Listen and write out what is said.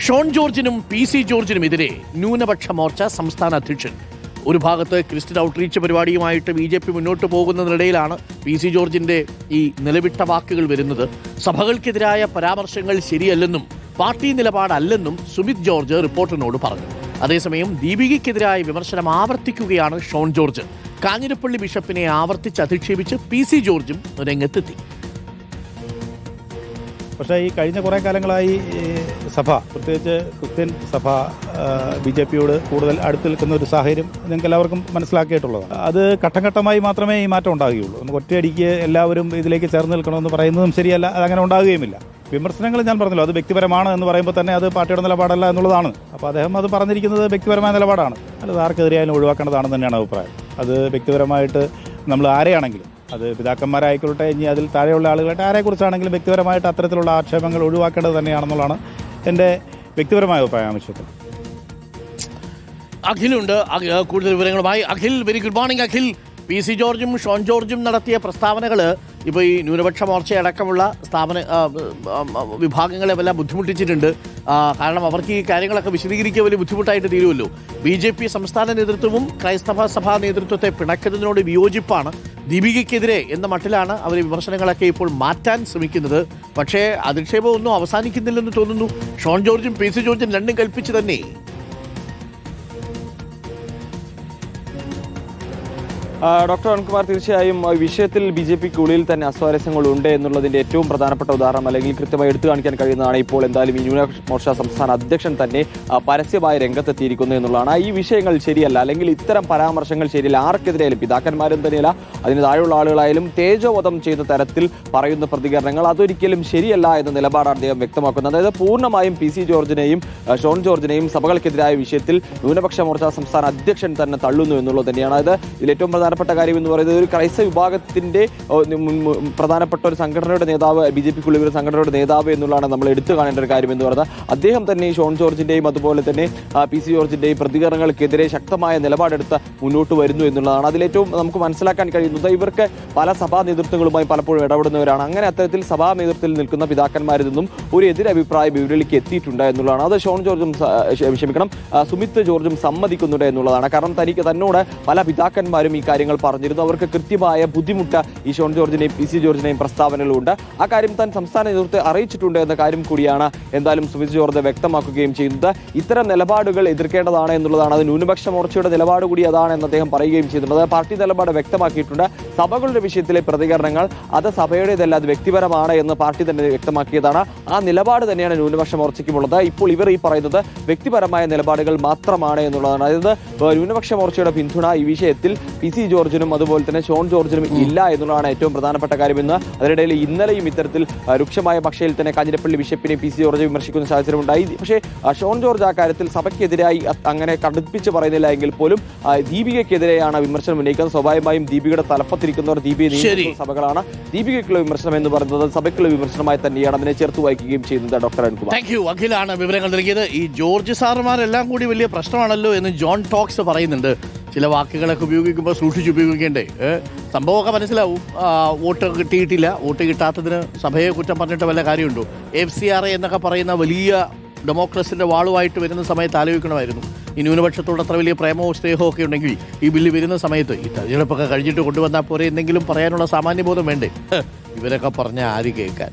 Sean ജോർജിനും PC ജോർജിനുമെതിരെ ന്യൂനപക്ഷ മോർച്ച സംസ്ഥാന അധ്യക്ഷൻ. ഒരു ഭാഗത്ത് ക്രിസ്ത്യൻ ഔട്ട്റീച്ച് പരിപാടിയുമായിട്ട് BJP മുന്നോട്ട് പോകുന്നതിനിടയിലാണ് PC ജോർജിന്റെ ഈ നിലവിട്ട വാക്കുകൾ വരുന്നത്. സഭകൾക്കെതിരായ പരാമർശങ്ങൾ ശരിയല്ലെന്നും പാർട്ടി നിലപാടല്ലെന്നും സുമിത് ജോർജ് റിപ്പോർട്ടറിനോട് പറഞ്ഞു. അതേസമയം ദീപികയ്ക്കെതിരായ വിമർശനം ആവർത്തിക്കുകയാണ് ഷോൺ ജോർജ്. കാഞ്ഞിരപ്പള്ളി ബിഷപ്പിനെ ആവർത്തിച്ച് അധിക്ഷേപിച്ച് PC ജോർജും രംഗത്തെത്തി. പക്ഷേ ഈ കഴിഞ്ഞ കുറേ കാലങ്ങളായി സഭ, പ്രത്യേകിച്ച് ക്രിസ്ത്യൻ സഭ BJPയോട് കൂടുതൽ അടുത്ത് നിൽക്കുന്ന ഒരു സാഹചര്യം നിങ്ങൾക്ക് എല്ലാവർക്കും മനസ്സിലാക്കിയിട്ടുള്ളതാണ്. അത് ഘട്ടം ഘട്ടമായി മാത്രമേ ഈ മാറ്റം ഉണ്ടാകുകയുള്ളൂ. നമുക്ക് ഒറ്റയടിക്ക് എല്ലാവരും ഇതിലേക്ക് ചേർന്ന് നിൽക്കണമെന്ന് പറയുന്നതും ശരിയല്ല, അതങ്ങനെ ഉണ്ടാകുകയുമില്ല. വിമർശനങ്ങൾ ഞാൻ പറഞ്ഞല്ലോ, അത് വ്യക്തിപരമാണ് എന്ന് പറയുമ്പോൾ തന്നെ അത് പാർട്ടിയുടെ നിലപാടല്ല എന്നുള്ളതാണ്. അപ്പോൾ അദ്ദേഹം അത് പറഞ്ഞിരിക്കുന്നത് വ്യക്തിപരമായ നിലപാടാണ്. അത് ആർക്കെതിരെയായാലും ഒഴിവാക്കേണ്ടതാണെന്ന് തന്നെയാണ് അഭിപ്രായം. അത് വ്യക്തിപരമായിട്ട് നമ്മൾ ആരെയാണെങ്കിലും, അത് പിതാക്കന്മാരായിക്കൊള്ളട്ടെ, ഇനി അതിൽ താഴെയുള്ള ആളുകളായിട്ട് ആരെക്കുറിച്ചാണെങ്കിലും വ്യക്തിപരമായിട്ട് അത്തരത്തിലുള്ള ആക്ഷേപങ്ങൾ ഒഴിവാക്കേണ്ടത് തന്നെയാണെന്നുള്ളതാണ് എൻ്റെ വ്യക്തിപരമായ അഭിപ്രായം. ആവശ്യത്തിൽ അഖിലുണ്ട് കൂടുതൽ വിവരങ്ങളുമായി. Akhil, very good morning. Akhil, PC ജോർജും ഷോൺ ജോർജും നടത്തിയ പ്രസ്താവനകൾ ഇപ്പോൾ ഈ ന്യൂനപക്ഷ മോർച്ചയടക്കമുള്ള വിഭാഗങ്ങളെ വല്ല ബുദ്ധിമുട്ടിച്ചിട്ടുണ്ട്. കാരണം അവർക്ക് ഈ കാര്യങ്ങളൊക്കെ വിശദീകരിക്കുക വലിയ ബുദ്ധിമുട്ടായിട്ട് തീരുമല്ലോ. BJP സംസ്ഥാന നേതൃത്വവും ക്രൈസ്തവ സഭാ നേതൃത്വത്തെ പിണക്കുന്നതിനോട് വിയോജിപ്പാണ്. ദീപികയ്ക്കെതിരെ എന്ന മട്ടിലാണ് അവർ വിമർശനങ്ങളൊക്കെ ഇപ്പോൾ മാറ്റാൻ ശ്രമിക്കുന്നത്. പക്ഷേ അധിക്ഷേപമൊന്നും അവസാനിക്കുന്നില്ലെന്ന് തോന്നുന്നു. ഷോൺ ജോർജും PC ജോർജും രണ്ടും കൽപ്പിച്ച് തന്നെ. ഡോക്ടർ അരുൺകുമാർ, തീർച്ചയായും വിഷയത്തിൽ BJPക്ക് ഉള്ളിൽ തന്നെ അസ്വാരസ്യങ്ങളുണ്ട് എന്നുള്ളതിൻ്റെ ഏറ്റവും പ്രധാനപ്പെട്ട ഉദാഹരണം, അല്ലെങ്കിൽ കൃത്യമായി എടുത്തു കാണിക്കാൻ കഴിയുന്നതാണ് ഇപ്പോൾ എന്തായാലും ഈ ന്യൂനപക്ഷ മോർച്ച സംസ്ഥാന അധ്യക്ഷൻ തന്നെ പരസ്യമായി രംഗത്തെത്തിയിരിക്കുന്നു എന്നുള്ളതാണ്. ഈ വിഷയങ്ങൾ ശരിയല്ല, അല്ലെങ്കിൽ ഇത്തരം പരാമർശങ്ങൾ ശരിയല്ല. ആർക്കെതിരെയാലും, പിതാക്കന്മാരും തന്നെയല്ല, അതിന് താഴെയുള്ള ആളുകളായാലും തേജോവധം ചെയ്യുന്ന തരത്തിൽ പറയുന്ന പ്രതികരണങ്ങൾ അതൊരിക്കലും ശരിയല്ല എന്ന നിലപാടാണ് അദ്ദേഹം വ്യക്തമാക്കുന്നത്. അതായത് പൂർണ്ണമായും PC ജോർജിനെയും ഷോൺ ജോർജിനെയും സഭകൾക്കെതിരായ വിഷയത്തിൽ ന്യൂനപക്ഷ മോർച്ച സംസ്ഥാന അധ്യക്ഷൻ തന്നെ തള്ളുന്നു എന്നുള്ളത് തന്നെയാണ്. അതായത് ഇതിൽ ഏറ്റവും പ്രധാനപ്പെട്ട കാര്യം എന്ന് പറയുന്നത്, ഒരു ക്രൈസ്തവ വിഭാഗത്തിന്റെ പ്രധാനപ്പെട്ട ഒരു സംഘടനയുടെ നേതാവ്, BJPക്കുള്ളിൽ ഒരു സംഘടനയുടെ നേതാവ് എന്നുള്ളതാണ് നമ്മൾ എടുത്തു കാണേണ്ട ഒരു കാര്യം എന്ന് പറയുന്നത്. അദ്ദേഹം തന്നെ ഷോൺ ജോർജിന്റെയും അതുപോലെ തന്നെ PC ജോർജിന്റെയും പ്രതികരണങ്ങൾക്കെതിരെ ശക്തമായ നിലപാടെടുത്ത് മുന്നോട്ട് വരുന്നു എന്നുള്ളതാണ്. അതിലേറ്റവും നമുക്ക് മനസ്സിലാക്കാൻ കഴിയുന്നത്, ഇവർക്ക് പല സഭാ നേതൃത്വങ്ങളുമായി പലപ്പോഴും ഇടപെടുന്നവരാണ്. അങ്ങനെ അത്തരത്തിൽ സഭാ നേതൃത്വത്തിൽ നിൽക്കുന്ന പിതാക്കന്മാരിൽ നിന്നും ഒരു എതിരഭിപ്രായം ഇവരിലേക്ക് എത്തിയിട്ടുണ്ട് എന്നുള്ളതാണ്. അത് ഷോൺ ജോർജും സുമിത് ജോർജും സമ്മതിക്കുന്നുണ്ട് എന്നുള്ളതാണ്. കാരണം തന്നോട് പല പിതാക്കന്മാരും ഈ കാര്യങ്ങൾ പറഞ്ഞിരുന്നു. അവർക്ക് കൃത്യമായ ബുദ്ധിമുട്ട് ഈ ഷോൺ ജോർജിനെയും PC ജോർജിനെയും പ്രസ്താവനകളുണ്ട്. ആ കാര്യം താൻ സംസ്ഥാന നേതൃത്വത്തെ അറിയിച്ചിട്ടുണ്ട് എന്ന കാര്യം കൂടിയാണ് എന്തായാലും സുമിത് ജോർജ് വ്യക്തമാക്കുകയും ചെയ്യുന്നത്. ഇത്തരം നിലപാടുകൾ എതിർക്കേണ്ടതാണ് എന്നുള്ളതാണ്. അത് ന്യൂനപക്ഷ മോർച്ചയുടെ നിലപാട് കൂടി അതാണ് എന്ന് അദ്ദേഹം പറയുകയും ചെയ്തിട്ടുണ്ട്. അത് പാർട്ടി നിലപാട് വ്യക്തമാക്കിയിട്ടുണ്ട്. സഭകളുടെ വിഷയത്തിലെ പ്രതികരണങ്ങൾ അത് സഭയുടേതല്ല, അത് വ്യക്തിപരമാണ് എന്ന് പാർട്ടി തന്നെ വ്യക്തമാക്കിയതാണ്. ആ നിലപാട് തന്നെയാണ് ന്യൂനപക്ഷ മോർച്ചയ്ക്കുമുള്ളത്. ഇപ്പോൾ ഇവർ ഈ പറയുന്നത് വ്യക്തിപരമായ നിലപാടുകൾ മാത്രമാണ് എന്നുള്ളതാണ്. അതായത് ന്യൂനപക്ഷ മോർച്ചയുടെ പിന്തുണ ഈ വിഷയത്തിൽ PC ജോർജിനും അതുപോലെ തന്നെ ഷോൺ ജോർജിനും ഇല്ല എന്നുള്ളതാണ് ഏറ്റവും പ്രധാനപ്പെട്ട കാര്യമെന്ന്. അതിനിടയിൽ ഇന്നലെയും ഇത്തരത്തിൽ രൂക്ഷമായ ഭാഷയിൽ തന്നെ കാഞ്ഞിരപ്പള്ളി ബിഷപ്പിനെ PC ജോർജ് വിമർശിക്കുന്ന സാഹചര്യം ഉണ്ടായി. പക്ഷേ ഷോൺ ജോർജ് ആ കാര്യത്തിൽ സഭയ്ക്കെതിരായി അങ്ങനെ കടുപ്പിച്ച് പറയുന്നില്ല എങ്കിൽ പോലും ദീപികയ്ക്കെതിരെയാണ് വിമർശനം ഉന്നയിക്കുന്നത്. സ്വാഭാവികമായും ദീപികയുടെ തലപ്പത്തിരിക്കുന്നവർ ദീപിക സഭകളാണ്. ദീപികയ്ക്കുള്ള വിമർശനം എന്ന് പറയുന്നത് സഭയ്ക്കുള്ള വിമർശനമായി തന്നെയാണ് അതിനെ ചേർത്ത് വായിക്കുകയും ചെയ്യുന്നത്. Doctor Arunkumar, thank you. അഖിലാണ് വിവരങ്ങൾ നൽകിയത്. ഈ ജോർജ് സാറുമാരെല്ലാം കൂടി വലിയ പ്രശ്നമാണല്ലോ എന്ന് ജോൺ ടോക്സ് പറയുന്നുണ്ട്. ചില വാക്കുകളൊക്കെ ഉപയോഗിക്കുമ്പോൾ സൂക്ഷിച്ച് ഉപയോഗിക്കേണ്ടേ. സംഭവമൊക്കെ മനസ്സിലാവും. വോട്ട് കിട്ടിയിട്ടില്ല, വോട്ട് കിട്ടാത്തതിന് സഭയെ കുറ്റം പറഞ്ഞിട്ട് വല്ല കാര്യമുണ്ടോ? FCRA എന്നൊക്കെ പറയുന്ന വലിയ ഡെമോക്രസിൻ്റെ വാളുമായിട്ട് വരുന്ന സമയത്ത് ആലോചിക്കണമായിരുന്നു. ഈ ന്യൂനപക്ഷത്തോട് അത്ര വലിയ പ്രേമവും സ്നേഹവും ഒക്കെ ഉണ്ടെങ്കിൽ ഈ ബില്ല് വരുന്ന സമയത്ത് ഈ തെരഞ്ഞെടുപ്പൊക്കെ കഴിഞ്ഞിട്ട് കൊണ്ടുവന്നാൽ പോരെ എന്തെങ്കിലും പറയാനുള്ള സാമാന്യബോധം വേണ്ടേ? ഇവരൊക്കെ പറഞ്ഞാൽ ആര് കേൾക്കാൻ?